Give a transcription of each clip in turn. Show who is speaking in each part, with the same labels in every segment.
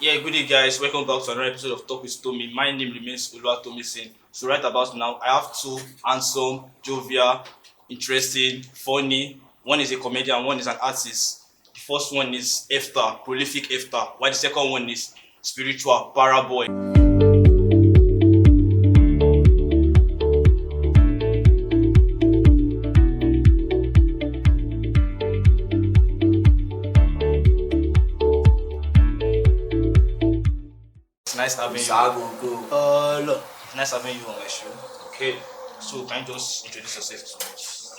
Speaker 1: Yeah, good day, guys. Welcome back to another episode of Talk with Tommy. My name remains Oluwatomisin. So right about now, I have two handsome, jovial, interesting, funny. One is a comedian, one is an artist. The first one is Hephta, Prolific Hephta, while the second one is Spiritzual, ParaBOY. It's nice having you.
Speaker 2: Look.
Speaker 1: It's nice having you on my show. Okay, so can you just introduce yourself to us?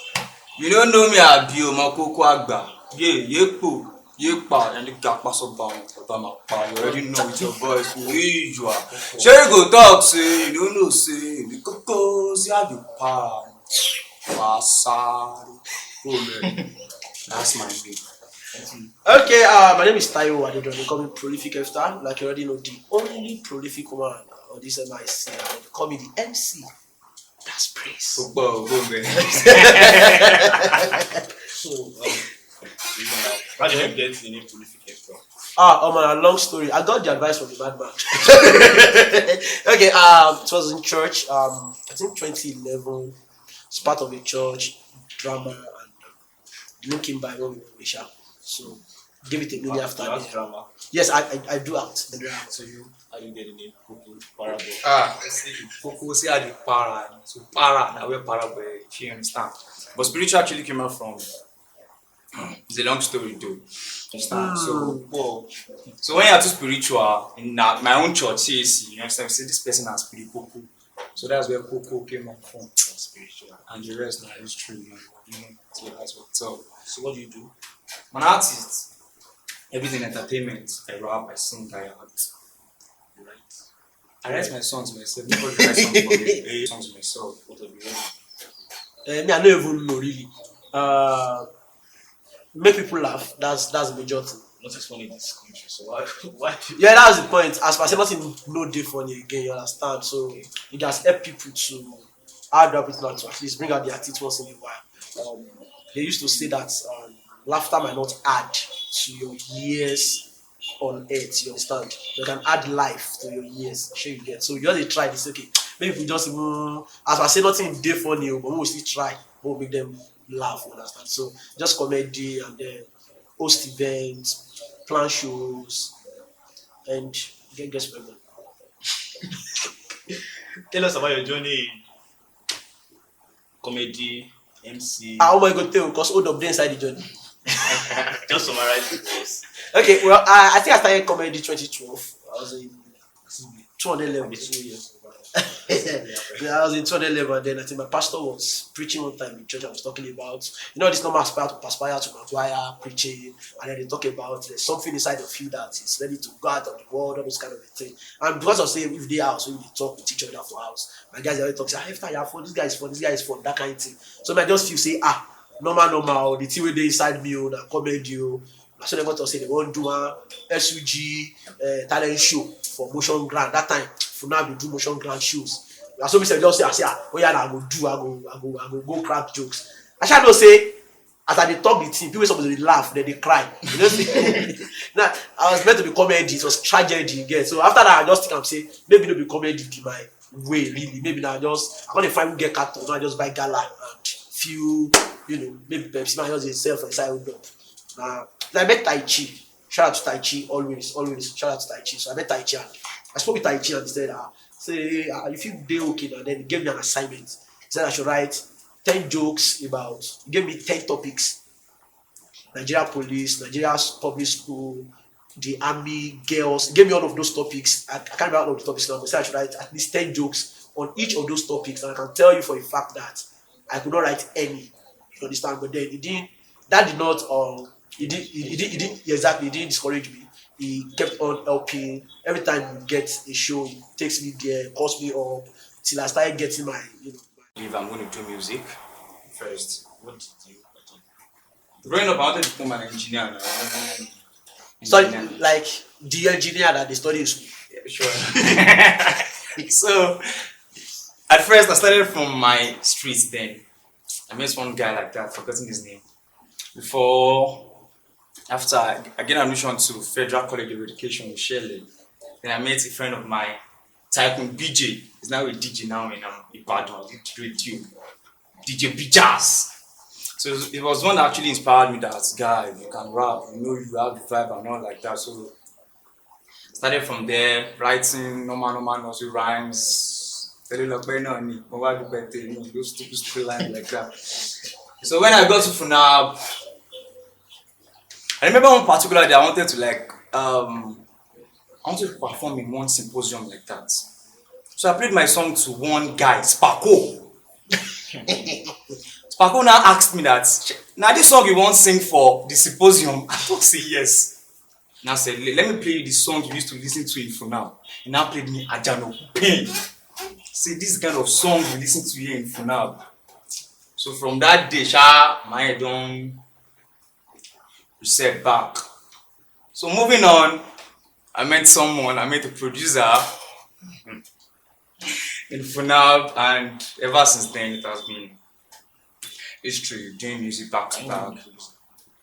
Speaker 2: You don't know me, Abio, Makoko Agba. Yeah, Yepo, Yepa, and the Gapaso Bound, Obama. You already know with your voice, usual. Sure, you go talk, say, you don't know, say, the Coco, see how you power. Pasari. Oh, man. That's my name. Okay, my name is Tayo Adedon. They call me Prolific Hephta. Like you already know, the only prolific woman on this MIC. They call me the MC. That's praise.
Speaker 1: How did you get the name Prolific Hephta?
Speaker 2: Man, a long story. I got the advice from the madman. Okay, it was in church. I think 2011. It's part of a church drama and looking by one Misha. So give it a minute after that.
Speaker 1: Drama.
Speaker 2: Yes, I do act.
Speaker 1: So how do you get the name Coco ParaBOY?
Speaker 3: Let's see. Coco see how the para. So para now where para boy, if you understand. But spiritual actually came out from it's a long story though. Understand? So when you are too spiritual in my own church, CAC, you understand, say this person has spirit Coco. So that's where Coco came out from. Spiritual. And the rest now is true, you know. So that's what
Speaker 1: So what do you do?
Speaker 3: I'm an artist. Everything entertainment. I rap, I sing, I act.
Speaker 1: You write.
Speaker 3: I write my songs myself. Nobody writes songs for me. Songs myself.
Speaker 1: What have you written?
Speaker 2: Me, I don't even know really. Make people laugh. That's the major thing.
Speaker 1: Nothing's funny in this country, so why?
Speaker 2: Yeah, that's the point. As per se, nothing no day funny again. You understand? So it just help people to add up it now to at least bring out their teeth once in a while. They used to say that laughter might not add to your years on earth. You understand? You can add life to your years. Sure you get. So you just try this. Okay, maybe we just as I say, nothing day funny, but we will still try. We'll make them laugh. You understand? So just comedy and then host events, plan shows, and get spread.
Speaker 1: Tell us about your journey in comedy, MC.
Speaker 2: Oh my God, because all of them inside the journey.
Speaker 1: Just summarize it for us.
Speaker 2: Okay, well, I think I started comedy 2012. I was in 211. 2 years. Yeah, I was in 211, and then I think my pastor was preaching one time in church. I was talking about, this normal aspire to Maguire preaching, and then they talk about there's something inside of you that is ready to go out of the world, all those kind of thing. And because of saying if they are, so we talk with each other for house. My guys always talk, say, "Hey, you're fun. This guy is fun. This guy is fun." That kind of thing. So I just feel say, normal. The thing where they inside me, the comedy. So they want to say they want to do a SUG talent show for motion grant. That time, for now they do motion grant shows. So we say just say, oh yeah, I go crack jokes. I shall not say as I talk the team, people supposed to laugh, then they cry. You know, now I was meant to be comedy, it was tragedy again. So after that, I just think I'm saying maybe not be comedy in my way, really. Maybe now I'm gonna find get cartoons, I just buy gala and few, maybe Pepsi man just sell for inside hold up. I met Tai Chi. Shout out to Tai Chi, always. Shout out to Tai Chi. So I met Tai Chi and I spoke with Tai Chi and he said, if you do okay now, then he gave me an assignment. He said I should write 10 jokes about, he gave me 10 topics. Nigeria police, Nigeria public school, the army, girls. He gave me all of those topics. I can't remember all of the topics now, but he said I should write at least 10 jokes on each of those topics. And I can tell you for a fact that I could not write any. You understand? But then he didn't discourage me. He kept on helping. Every time we get a show, he takes me there, calls me up till I started getting my,
Speaker 3: If I'm going to do music first,
Speaker 1: What did you do?
Speaker 3: growing up, I wanted to become an engineer.
Speaker 2: Sorry, like the engineer that they study in school.
Speaker 3: Yeah, sure. So, at first, I started from my streets then. I met one guy like that, forgetting his name. Before After I get admission to Federal College of Education in Shelley, then I met a friend of mine, Tycoon BJ. He's now a DJ now in Ibadan, radio. DJ Bijas. So it was one that actually inspired me that guy, you can rap, you have the vibe and all like that. So started from there, writing normal nursery rhymes. Those stupid straight lines like that. So when I got to Funab, I remember one particular day I wanted to perform in one symposium like that. So I played my song to one guy, Sparko. Sparko now asked me that, now this song you want to sing for the symposium? I thought say yes. Now said, let me play you the song you used to listen to in for now. And now played me Ajano Pain. See, this kind of song we listen to here in Funab. So from that day, my head don't reset back. So moving on, I met a producer in Funab, and ever since then it has been history, doing music back to back.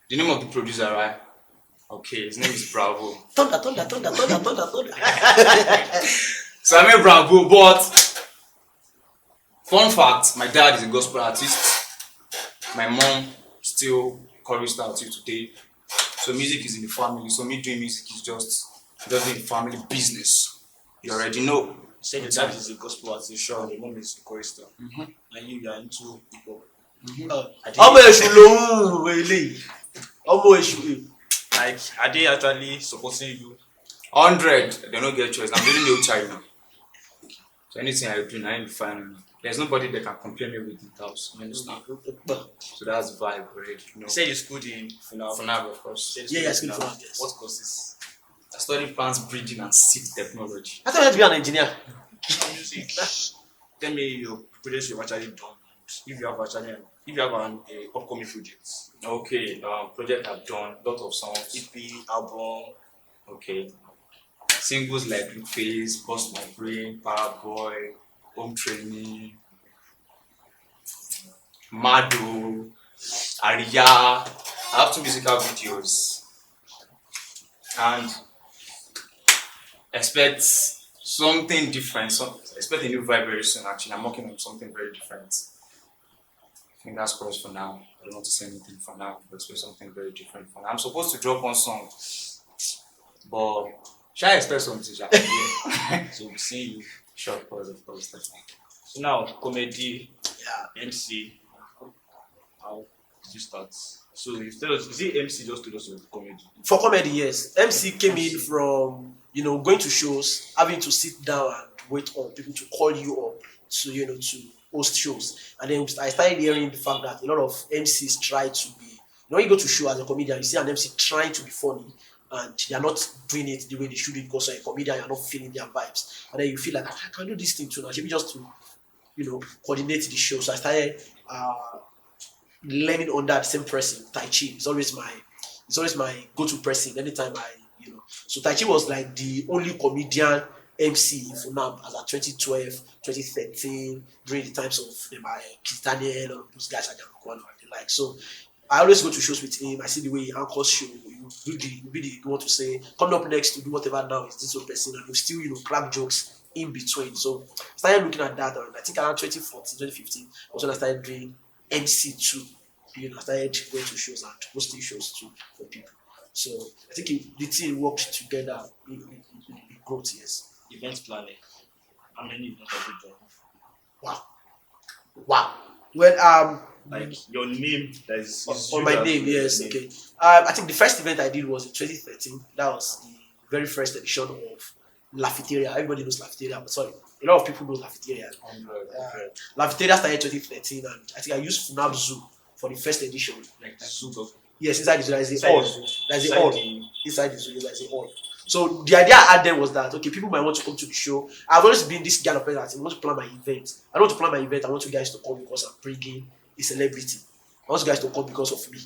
Speaker 3: The name of the producer, right? Okay, his name is Bravo.
Speaker 2: Thunder.
Speaker 3: So I met Bravo, but fun fact, my dad is a gospel artist. My mom still chorused out till today. So music is in the family. So me doing music is just a family business. You already know.
Speaker 1: Say your dad is a gospel artist, sure, and your mom is a chorister. And you are into hip hop. Like, are they actually supporting you?
Speaker 3: 100, they don't get choice. I'm really no child now. So anything I do, I ain't fine. There's nobody that can compare me with the house. You understand? So that's the vibe already. You know.
Speaker 1: Say you schooled in Funab.
Speaker 3: Funab, of course.
Speaker 2: Yeah, school Funab, yes.
Speaker 1: What courses?
Speaker 3: I studied plants breeding and seed technology.
Speaker 2: I thought you had to be an engineer.
Speaker 1: Music. Tell me your projects you've actually done. If you have an upcoming project.
Speaker 3: Okay, project I've done, lot of songs.
Speaker 1: EP, album.
Speaker 3: Okay. Singles like Blue Face, Bust My Brain, ParaBOY, Home Training, Mado, Aria. I have 2 musical videos. And expect something different. Expect a new vibe very soon actually. I'm working on something very different. Fingers crossed for now. I don't want to say anything for now, but expect something very different for now. I'm supposed to drop one song, but shall I expect something? Yeah.
Speaker 1: So we'll see you.
Speaker 3: Short pause, of course.
Speaker 1: So now, comedy, MC, how did you start? So you tell us, is it MC just to us of comedy?
Speaker 2: For comedy, yes. MC came in from, going to shows, having to sit down and wait on people to call you up to, to host shows. And then I started hearing the fact that a lot of MCs try to be, when you go to show as a comedian, you see an MC trying to be funny, and they are not doing it the way they should do it because you're a comedian, you're not feeling their vibes. And then you feel like, I can do this thing too now. Maybe just to, coordinate the show. So I started learning under the same person, Tai Chi. It's always my go-to person anytime So Tai Chi was like the only comedian MC in Funab as at 2012, 2013, during the times of Kis Daniel, those guys and the like. So I always go to shows with him. I see the way he anchors show. You want to say, coming up next to do whatever now is this old person, and you still, crack jokes in between. So I started looking at that, and I think around 2014, 2015, was when I started doing MC too. I started going to shows and hosting shows too for people. So I think the team worked together in growth, yes.
Speaker 1: Event planning. How many events have you done?
Speaker 2: Wow. Well,
Speaker 1: like your name that is
Speaker 2: on my name, yes. Name. Okay. I think the first event I did was in 2013. That was the very first edition of Lafiteria. Everybody knows Lafiteria, but sorry, a lot of people know Lafiteria. Lafiteria started 2013, and I think I used Funab Zoo for the first edition.
Speaker 1: Like the zoo.
Speaker 2: Yes, inside the zoo, there's the all. There's the all. Inside the zoo, there's the all. So the idea I had then was that, okay, people might want to come to the show. I've always been this kind of person that I want to plan my event. I don't want to plan my event. I want you guys to come because I'm bringing a celebrity. I want you guys to come because of me.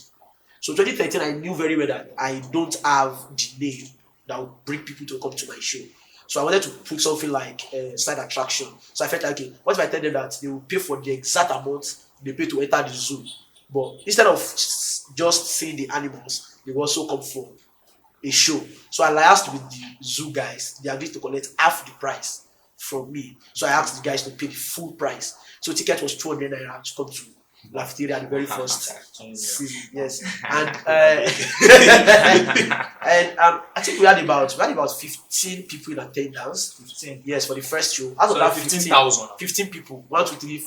Speaker 2: So 2013, I knew very well that I don't have the name that would bring people to come to my show. So I wanted to put something like a side attraction. So I felt like, okay, what if I tell them that they will pay for the exact amount they pay to enter the zoo? But instead of just seeing the animals, they will also come for a show. So I liaised with the zoo guys. They agreed to collect half the price from me. So I asked the guys to pay the full price. So ticket was 200 naira to come to Lafiteria the very first season. Yes, and I think we had about 15 people in attendance.
Speaker 3: 15.
Speaker 2: Yes, for the first show. Out of
Speaker 3: So
Speaker 2: that
Speaker 3: 15,000.
Speaker 2: 15 people. 1, 2, 3,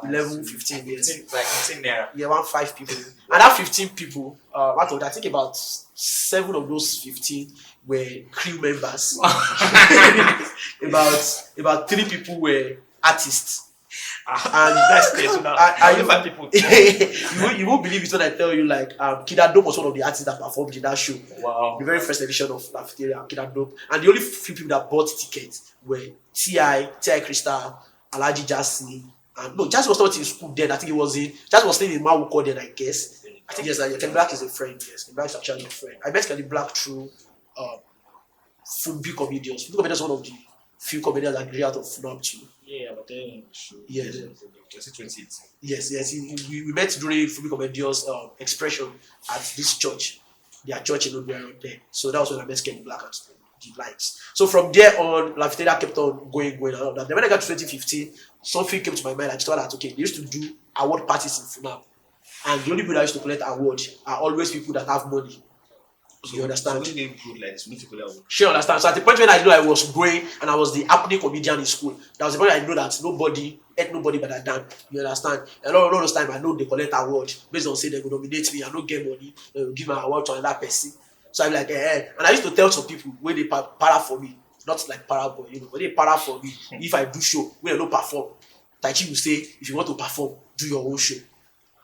Speaker 2: 11, 15. Yes.
Speaker 3: 15, like 15 naira.
Speaker 2: Yeah, 5 people. And that 15 people, out of that, I think about 7 of those 15 were crew members. about 3 people were artists. And
Speaker 3: That's crazy.
Speaker 2: I
Speaker 3: 5 people.
Speaker 2: you won't believe it when I tell you, like, Kida Dope was one of the artists that performed in that show.
Speaker 3: Wow.
Speaker 2: The very first edition of Lafiteria, Kida Dope. And the only few people that bought tickets were T.I. Crystal, Alaji Jassy. And no, Jassy was not in school then. I think he was Jassy was staying in Mawuko then, I guess. I think yes, Kenny Black is a friend. Yes, Kenny Black is actually a friend. I met Kenny Black through Funbi Comedians. Funbi Comedians is one of the few comedians that grew out of Funab too.
Speaker 1: Yeah, but then
Speaker 2: Yes.
Speaker 1: 2018.
Speaker 2: Yes. We met during Funbi Comedians expression at this church. Their church in Obiara there. So that was when I met Kenny Black and the likes. So from there on, Lafiteria kept on going and all that. Then when I got to 2015, something came to my mind. I just thought that okay, they used to do award parties in Funab. And the only people that used to collect awards are always people that have money. You understand?
Speaker 1: So when they good like this, people that would.
Speaker 2: She understand. So at the point when I knew I was growing and I was the happening comedian in school, that was the point I knew that nobody but Dan. You understand? And all those time I know they collect awards based on say they will nominate me, I don't get money, they will give my award to another person. So I'm like, And I used to tell some people when they para for me, not like ParaBOY, when they para for me, if I do show, when I don't perform, Taichi will say, if you want to perform, do your own show.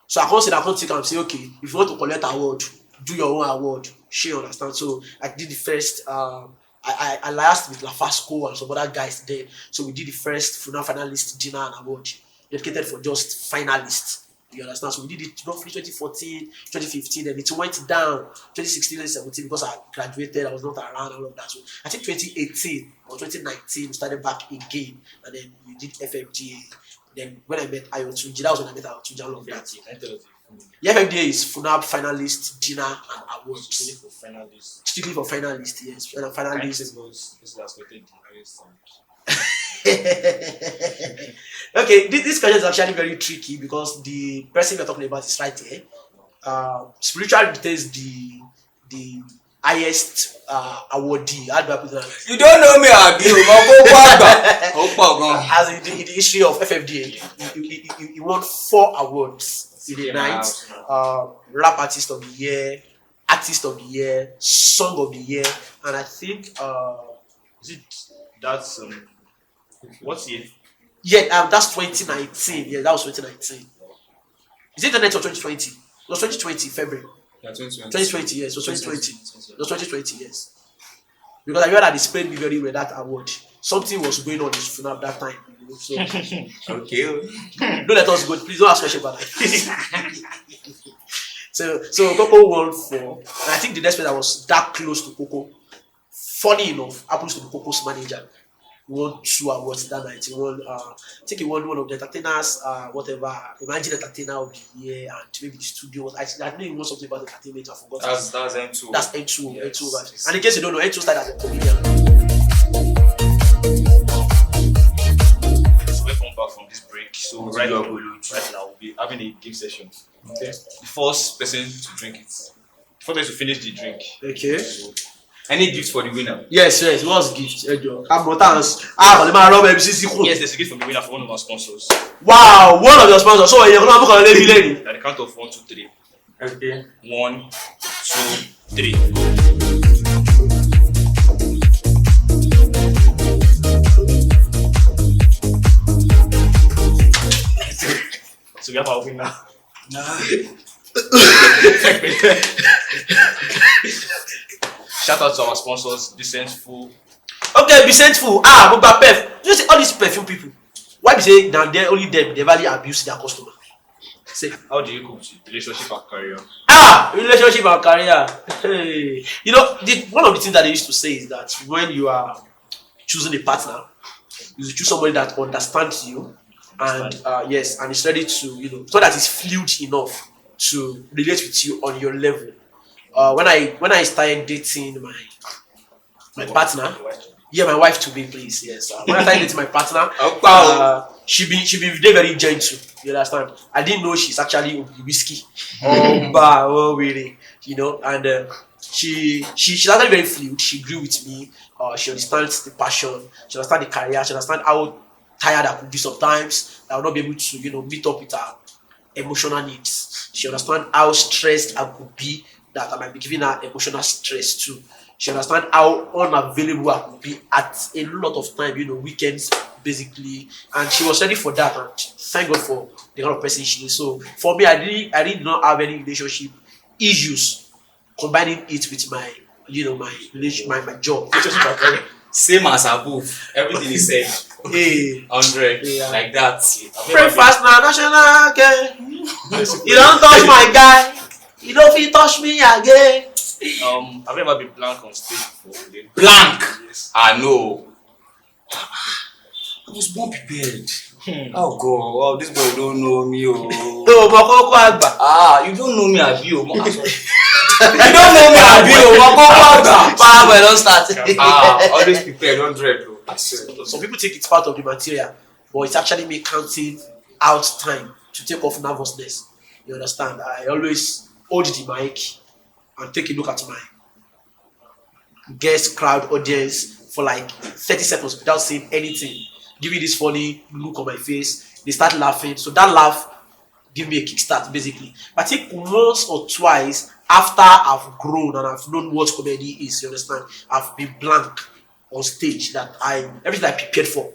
Speaker 2: So I can't say that I can't take and say, okay, if you want to collect award, do your own award. She understand. So I did the first. I liaised with Lafasco and some other guys there. So we did the first finalist dinner and award dedicated for just finalists. You understand? So we did it roughly 2014, 2015, and it went down 2016, 2017 because I graduated. I was not around all of that. So I think 2018 or 2019 we started back again, and then we did FFDA. Then when I met Ayotunji, that was when I met Ayotunji all of that. The FFDA is Funab finalist dinner and awards. Strictly for finalists, yes. And finalists. Okay, this question is actually very tricky because the person we're talking about is right here. Spiritual retains the highest awardee. How do I put that?
Speaker 3: You don't know me,
Speaker 2: As in the history of FFDA, he won 4 awards in the night. Rap artist of the year, artist of the year, song of the year, and I think
Speaker 1: Is it that's what's year?
Speaker 2: Yeah, that's 2019. Yeah, that was 2019. Is it the next or 2020? It was 2020 February.
Speaker 3: Yeah,
Speaker 2: 2020, yes. It was 2020. It was 2020, yes. Because I heard that they sprayed me very well that award. Something was going on in Funab that time. So
Speaker 3: okay.
Speaker 2: don't let us go. Please don't ask questions about that. so Coco won 4. And I think the next person that was that close to Coco, funny enough, happens to be Coco's manager. He won 2 awards that night. He won, I think he won one of the entertainers, Imagine Entertainer of the Year, and maybe the studio. I know he won something about entertainment. I forgot.
Speaker 3: That's N2.
Speaker 2: That's N2.
Speaker 3: Yes.
Speaker 2: N2. And in case you don't know, N2 started as a comedian.
Speaker 1: So we're coming back from this break. So right now we'll be having a game session.
Speaker 3: Okay.
Speaker 1: The first person to drink it. The first person to finish the drink.
Speaker 2: Okay.
Speaker 1: So,
Speaker 3: Any gift for the winner?
Speaker 2: Yes, it was gift.
Speaker 1: yes, there's a gift from the winner for one of our sponsors.
Speaker 2: Wow, one of your sponsors. So you're gonna book a
Speaker 1: At the count of 1, 2, 3.
Speaker 3: Okay.
Speaker 1: 1, 2, 3. Go. So we have our winner. Shout out to our sponsors, Decentful.
Speaker 2: Okay, be sentful. But Pef, you see all these perfume people. Why be say now they only them they value abuse their customer? Say
Speaker 1: How do you cope with relationship and career?
Speaker 2: relationship and career. Hey. You know, one of the things that they used to say is that when you are choosing a partner, you should choose somebody that understands you and yes, and is ready to, so that is fluid enough to relate with you on your level. When I started dating my partner, yeah, my wife to be, please, yes. When I started dating my partner, she be very gentle. You understand? I didn't know she's actually whiskey. Really, and she's actually very fluid. She grew with me. She understands the passion. She understands the career. She understands how tired I could be sometimes. I will not be able to, meet up with her emotional needs. She understands how stressed I could be, that I might be giving her emotional stress too. She understands how unavailable I could be at a lot of time, weekends basically. And she was ready for that. And thank God for the kind of person she is. So for me, I did not have any relationship issues combining it with my my job.
Speaker 3: Same as above. Everything is said.
Speaker 2: Hey,
Speaker 3: 100 like that.
Speaker 2: Breakfast now, national again. You don't touch my guy. You don't feel touch me again.
Speaker 1: Have you ever been blank on stage before?
Speaker 3: Blank.
Speaker 1: Yes.
Speaker 3: I know. I was more prepared. Oh God, wow, this boy don't know me. You don't know me, Abi. You don't know me, Abi.
Speaker 2: Power don't start.
Speaker 3: Always prepared, don't dread.
Speaker 2: Some people think it's part of the material, but it's actually me counting out time to take off nervousness. You understand? I always hold the mic and take a look at my guest crowd audience for like 30 seconds without saying anything. Give me this funny look on my face. They start laughing. So that laugh give me a kickstart basically. But I think once or twice after I've grown and I've known what comedy is, you understand, I've been blank on stage, that everything I prepared for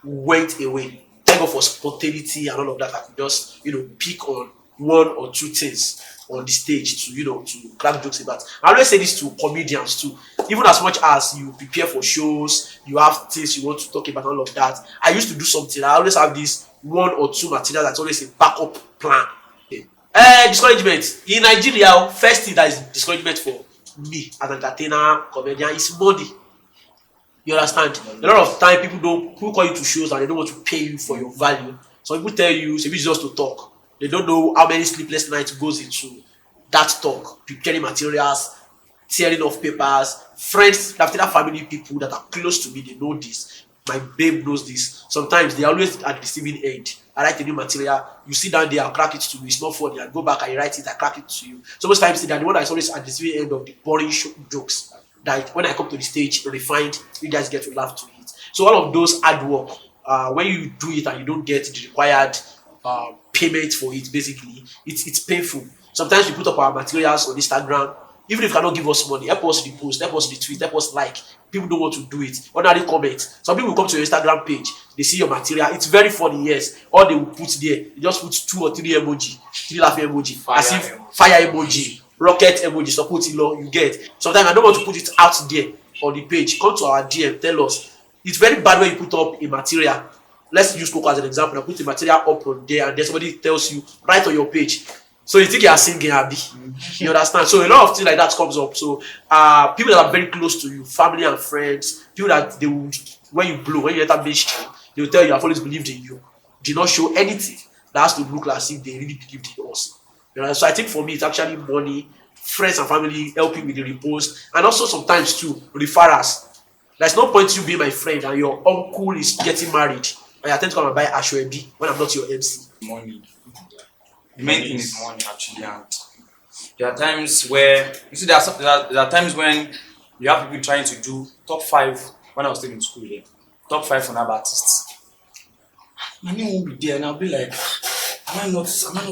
Speaker 2: went away. Thank God for spontaneity and all of that. I could just, pick on one or two things on the stage to crack jokes about. I always say this to comedians too. Even as much as you prepare for shows, you have things you want to talk about, all of that. I used to do something. I always have this one or two material that's always a backup plan. Discouragement. In Nigeria, first thing that is discouragement for me as an entertainer, comedian is money. You understand? A lot of time people call you to shows and they don't want to pay you for your value. Some people tell you it's just to talk. They don't know how many sleepless nights goes into that talk, preparing materials, tearing off papers. Friends, family people that are close to me, they know this. My babe knows this. Sometimes they are always at the receiving end. I write a new material, you sit down there, I crack it to you, it's not funny. I go back, I write it, I crack it to you. So most times they're the one that's always at the receiving end of the boring jokes. That when I come to the stage, refined, you guys get to laugh to it. So all of those hard work, when you do it and you don't get the required payment for it, basically, it's painful. Sometimes we put up our materials on Instagram, even if you cannot give us money, help us repost, help us retweet, help us like. People don't want to do it. Ordinary comment. Some people will come to your Instagram page, they see your material. It's very funny, yes. All they will put there, they just put 2 or 3 emoji, 3 laughing emoji, fire emoji, rocket emoji, support you get. Sometimes I don't want to put it out there on the page. Come to our DM, tell us. It's very bad when you put up a material. Let's use Coco as an example. I put the material up on there and then somebody tells you, write on your page. So you think you are singing, Abby. You understand? So a lot of things like that comes up. So people that are very close to you, family and friends, people that they will, when you blow, when you enter mainstream, they will tell you, I've always believed in you. Do not show anything that has to look like as if they really believed in us. You know? So I think for me, it's actually money, friends and family helping with the repost, and also sometimes too, referrals. There's no point you being my friend and your uncle is getting married and you tend to come and buy Ashwebi when I'm not your MC.
Speaker 3: Money. The main thing is money actually, and there are times where you see there are times when you have people trying to do top 5 when I was still in school here. Top 5 for now artists. My name won't be there and I'll be like, am I not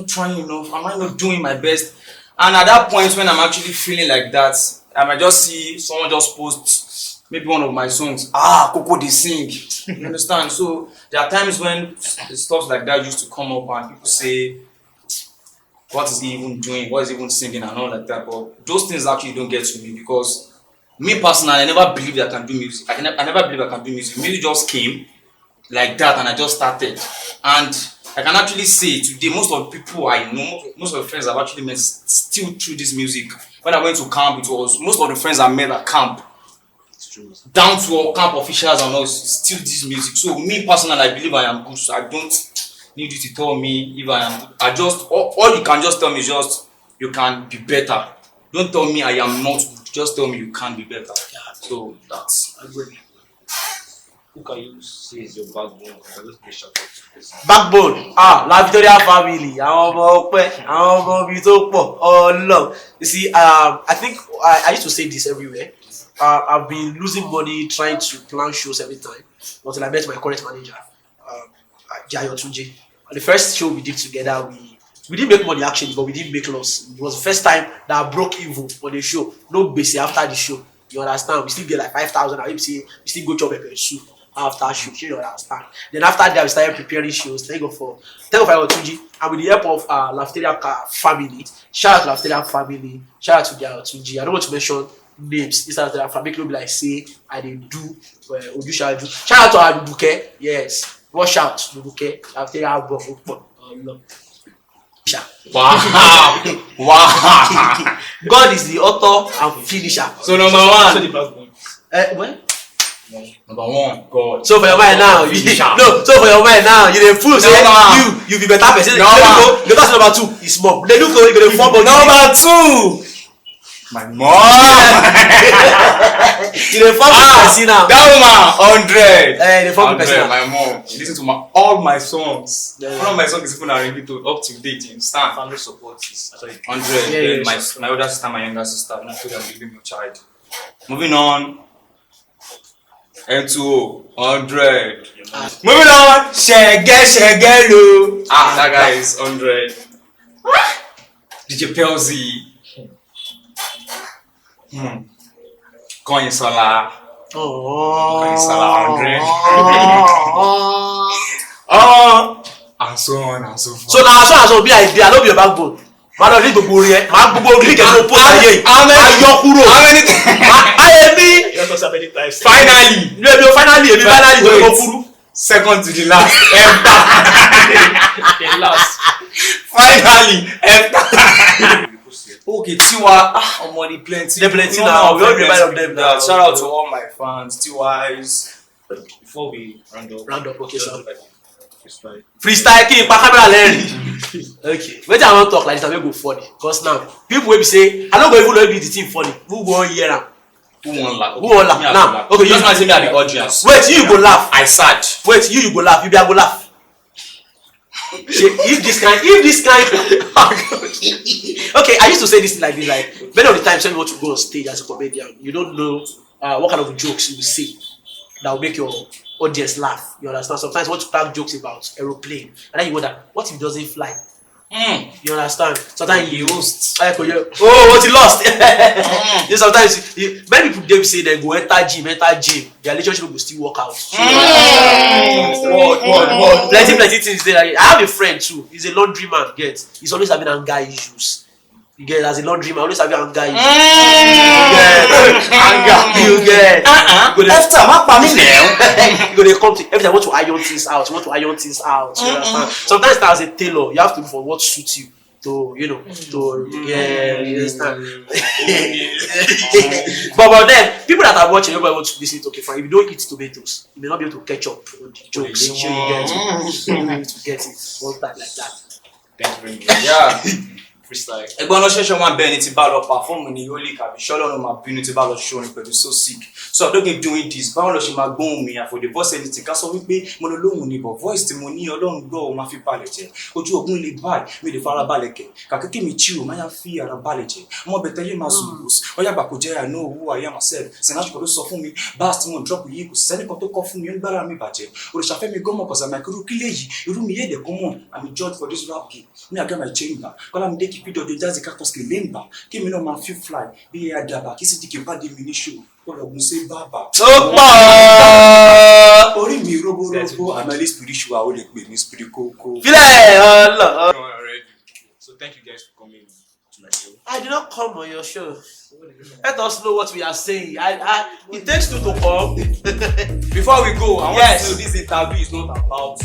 Speaker 3: trying enough? Am I not doing my best? And at that point when I'm actually feeling like that, I might just see someone just post maybe one of my songs. Coco they sing. You understand? So there are times when stuff like that used to come up and people say, what is he even doing? What is he even singing and all like that? But those things actually don't get to me because me personally, I never believed I can do music. I never believed I can do music. Music just came like that and I just started. And I can actually say today, most of the people I know, most of the friends I've actually met still through this music. When I went to camp, it was most of the friends I met at camp. Down to all camp officials and all, still this music. So me personally, I believe I am good. So I don't need you to tell me if I am. All you can just tell me is just you can be better. Don't tell me I am not good. Just tell me you can be better.
Speaker 2: Yeah.
Speaker 3: So that's
Speaker 2: Agree.
Speaker 1: Who can you say is your backbone? I just be shout out to this.
Speaker 2: Backbone. La Victoria family. Oh no. You see, I think I used to say this everywhere. I've been losing money trying to plan shows every time until I met my current manager, Jayo Tunji. The first show we did together, we didn't make money actually, but we didn't make loss. It was the first time that I broke even on the show. No basic after the show. You understand? We still get like 5,000. I say we still go chop a soup after show. You understand? Then after that, we started preparing shows. Thank God for Tunji, and with the help of Lafteria family. Shout out to Lafteria family. Shout out to Jayo Tunji. I don't want to mention names. This is family be like say I didn't do Ojushaju. Shout out to Aduke. Yes. Watch out, Aduke. Lafteria no.
Speaker 3: wow. Wow.
Speaker 2: God is the author and finisher.
Speaker 3: So number
Speaker 1: So
Speaker 3: one.
Speaker 1: the backbone.
Speaker 2: What?
Speaker 3: Number one, God.
Speaker 2: So for your mind now, so for your mind now, you the fool say you be better person.
Speaker 3: No,
Speaker 2: you go number 2 is small. They look you go the 4 but
Speaker 3: Number 2. My mom.
Speaker 2: you the 4 person now.
Speaker 3: That woman 100.
Speaker 2: The 4 person.
Speaker 3: My mom. She listens to all my songs.
Speaker 2: Yeah.
Speaker 3: One of my songs is even a ringtone up to date. You understand?
Speaker 1: Family support is actually
Speaker 3: 100.
Speaker 2: Yeah,
Speaker 3: Then
Speaker 2: yeah,
Speaker 3: my older sister, my younger sister, and I told them giving me a child. Moving on. M2O 100. Moving on. Shegelo. That guy is 100. DJ Pelzi. Koinsola. Koinsola 100. And so on and so forth.
Speaker 2: So now so be idea, no be your backbone. Ma lo ni gbogbo ori e, ma gbogbo ori ke so post aye.
Speaker 3: How many
Speaker 2: Aye
Speaker 1: let us have many times.
Speaker 3: finally
Speaker 2: to go furu.
Speaker 3: second to the last
Speaker 1: The last.
Speaker 3: finally okay Tiwa money plenty
Speaker 2: now. We all remind of them now.
Speaker 3: shout out to all my fans Tiwais.
Speaker 1: Before we round up,
Speaker 2: Okay, sir.
Speaker 1: Freestyle.
Speaker 2: Freestyle king pa camera learn. Okay. Wetin I wan talk like this, I go funny. Cause now people will be say I no go even know if the thing funny. Who go hear am?
Speaker 3: Who won laugh?
Speaker 2: Now, okay,
Speaker 3: just want to say me at the audience.
Speaker 2: Wait, you go laugh.
Speaker 3: I sad.
Speaker 2: Wait, you go laugh. You be I go laugh. If this kind. Okay, I used to say this like this. Like many of the times when you want to go on stage as a comedian, you don't know what kind of jokes you will say that will make your audience laugh. You understand? Sometimes you want to crack jokes about aeroplane, and then you wonder what if it doesn't fly. You understand? Sometimes you host. Oh, what you lost? Sometimes many people they say they go enter gym. Their relationship will still work out. Plenty things there. I have a friend too. He's a laundryman. He's always having anger issues. You get as a laundryman, always having anger issues. You get.
Speaker 3: Hephta, ma pa mi now.
Speaker 2: You go dey come to every time you want to iron things out. You understand? Sometimes as a tailor, you have to look for what suits you. You understand. but then people that are watching, nobody wants to listen to. Okay, fine. If you don't eat tomatoes, you may not be able to catch up on the jokes. You get to get it one time like that.
Speaker 1: Thank you very much.
Speaker 3: Yeah.
Speaker 1: Freestyle.
Speaker 3: Ẹgbọ́n lọ ṣẹ̀ṣẹ̀ wọn bẹ́ẹ̀ ni ti bá lọ perform ní Holy Kabi ṣọ́lọ́run máa bínú ti bá lọ show ni pẹ̀lú so sick. So I don't keep doing this. Báwo lọ ṣe máa gbóhùn mi àfọ̀ the voice editing ká sọ wípé mo lọ lóhùn ni but voice tí mo ní Ọlọ́run gbọ́ ọ máa fi balẹ̀ jẹ́. Ojú ogun lè báyìí mi lè fara balẹ̀ kẹ̀. Kàkẹ́kẹ́ mi chill máa yá fi ara balẹ̀ jẹ́. Ọmọ bẹ̀tẹ̀ lè máa sùn bùs. Ọyá àgbà kò jẹ́ I know who I am myself. Sinach kò ló sọ fún mi. Bass tí mo drop yìí kò sẹ́ni kan tó kọ́ fún mi ń gbára mi bàjẹ́. Òrìṣàfẹ́mi gọ́mọ̀ kọ̀sà máa kúrú kílé yìí. Irú mi yé dẹ̀ kọ́mọ̀. I'm a judge for this rap game. Me I get my chamber. Kọ́lá mi dé kí pídọ̀ dé jazzy ká kọ́sìkè lẹ́mbà kí mi náà máa feel fly bí ẹ àdàbà kí sì dìkì bá dé mi ní ṣòwò ọlọ́gun ṣe bàbà.
Speaker 2: ó pọ̀
Speaker 3: orí mi róbóróbó àmàlẹ́ spiritual ó lè pè ní spirit kókó.
Speaker 2: fílẹ̀ ọlọ́.
Speaker 1: So thank you guys for coming to my show.
Speaker 2: I did not come on your show. Let us know what we are saying. It takes two to come.
Speaker 3: Before we go, I want
Speaker 2: Yes.
Speaker 3: to know this interview is not about.